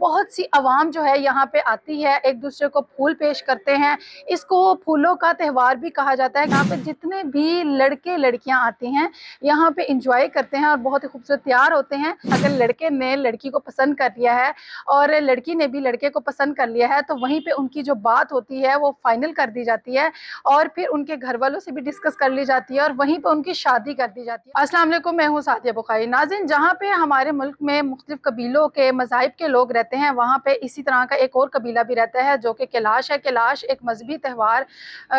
बहुत सी आवाम जो है यहाँ पे आती है, एक दूसरे को फूल पेश करते हैं। इसको फूलों का त्यौहार भी कहा जाता है। यहाँ पे जितने भी लड़के लड़कियाँ आती हैं, यहाँ पे इंजॉय करते हैं और बहुत ही खूबसूरत तैयार होते हैं। अगर लड़के ने लड़की को पसंद कर लिया है और लड़की ने भी लड़के को पसंद कर लिया है, तो वहीं पे उनकी जो बात होती है वो फाइनल कर दी जाती है और फिर उनके घर वालों से भी डिस्कस कर ली जाती है और वहीं पे उनकी शादी कर दी जाती है। अस्सलाम वालेकुम, मैं हूँ सादिया बुखारी। नाज़रीन, जहाँ पे हमारे मुल्क में मुख्तलिफ कबीलों के मज़ाहिब के लोग रहते हैं, वहाँ पे इसी तरह का एक और कबीला भी रहता है जो कि कैलाश है। कैलाश एक मजहबी त्यौहार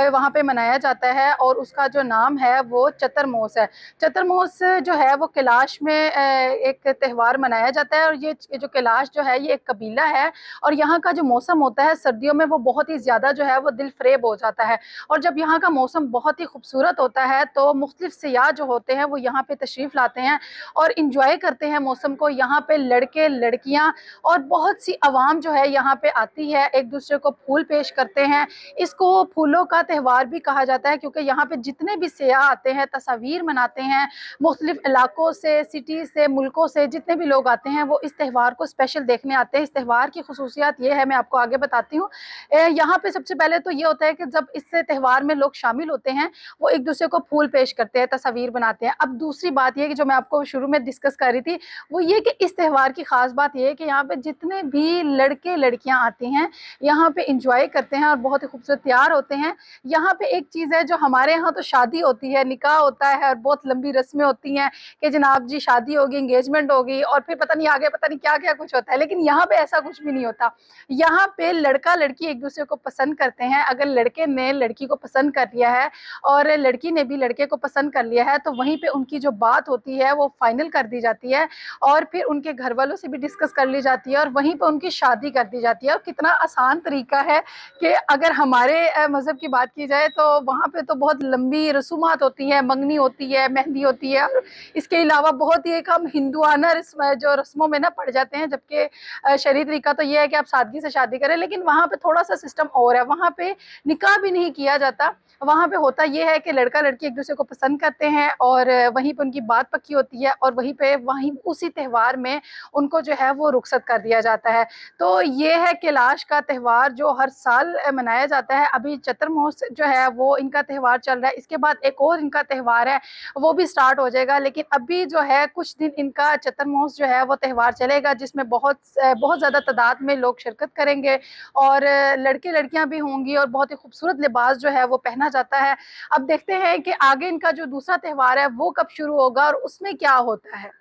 वहाँ पे मनाया जाता है और उसका जो नाम है वो चतुरमोस है। चतुरमोस जो है वो कैलाश में एक त्यौहार मनाया जाता है और ये जो कैलाश जो है ये एक कबीला है और यहाँ का जो मौसम होता है सर्दियों में वो बहुत ही ज़्यादा जो है वो दिल फरेब हो जाता है। और जब यहाँ का मौसम बहुत ही खूबसूरत होता है तो मुख्तलिफ सियाह जो होते हैं वो यहाँ पे तशरीफ़ लाते हैं और इंजॉय करते हैं मौसम को। यहाँ पे लड़के लड़कियाँ और बहुत सी आवाम जो है यहाँ पे आती है, एक दूसरे को फूल पेश करते हैं। इसको फूलों का त्यौहार भी कहा जाता है क्योंकि यहाँ पे जितने भी सियाह आते हैं तस्वीर मनाते हैं। मुख्तलिफ इलाकों से, सिटी से, मुल्कों से जितने भी लोग आते हैं वो इस त्यौहार को स्पेशल देखने आते हैं। इस त्यौहार की खसूसियात ये है, मैं आपको आगे बताती हूँ। यहाँ पे सबसे पहले तो ये होता है कि जब इस त्यौहार में लोग शामिल होते हैं वो एक दूसरे को फूल पेश करते हैं, तस्वीर बनाते हैं। अब दूसरी बात ये कि जो मैं आपको शुरू में डिस्कस कर रही थी वो ये कि इस त्यौहार की खास बात ये है कि यहाँ पे जितने भी लड़के लड़कियां आती हैं यहाँ पे इंजॉय करते हैं और बहुत ही खूबसूरत तैयार होते हैं। यहाँ पे एक चीज़ है, जो हमारे यहाँ तो शादी होती है, निकाह होता है और बहुत लंबी रस्में होती हैं कि जनाब जी शादी होगी, इंगेजमेंट होगी और फिर पता नहीं आगे पता नहीं क्या क्या कुछ होता है, लेकिन यहाँ पे ऐसा कुछ भी नहीं होता। यहाँ पे लड़का लड़की एक दूसरे को पसंद करते हैं। अगर लड़के ने लड़की को पसंद कर लिया है और लड़की ने भी लड़के को पसंद कर लिया है, तो वहीं पे उनकी जो बात होती है वो फाइनल कर दी जाती है और फिर उनके घर वालों से भी डिस्कस कर ली जाती है और वहीं पे उनकी शादी कर दी जाती है। और कितना आसान तरीका है कि अगर हमारे मज़हब की बात की जाए तो वहाँ पे तो बहुत लंबी रसूमात होती हैं, मंगनी होती है, मेहंदी होती है और इसके अलावा बहुत ही एक हम हिंदुआना जो रस्मों में ना पड़ जाते हैं। जबकि शरई तरीका तो ये है कि आप सादगी से शादी करें, लेकिन वहाँ पे थोड़ा सा सिस्टम और है। वहाँ पे निकाह भी नहीं किया जाता। वहाँ पे होता ये है कि लड़का लड़की एक दूसरे को पसंद करते हैं और वहीं पे उनकी बात पक्की होती है और वहीं उसी त्यौहार में उनको जो है वो रुखसत कर दिया जाता है। तो ये है कैलाश का त्यौहार जो हर साल मनाया जाता है। अभी चतुरमोस जो है वो इनका त्यौहार चल रहा है, इसके बाद एक और इनका त्यौहार है वो भी स्टार्ट हो जाएगा। लेकिन अभी जो है कुछ दिन इनका चतुरमोस जो है वो त्यौहार चलेगा जिसमें बहुत ज़्यादा तादाद में लोग शिरकत करेंगे और लड़के लड़कियां भी होंगी और बहुत ही खूबसूरत लिबास जो है वो पहना जाता है। अब देखते हैं कि आगे इनका जो दूसरा त्यौहार है वो कब शुरू होगा और उसमें क्या होता है।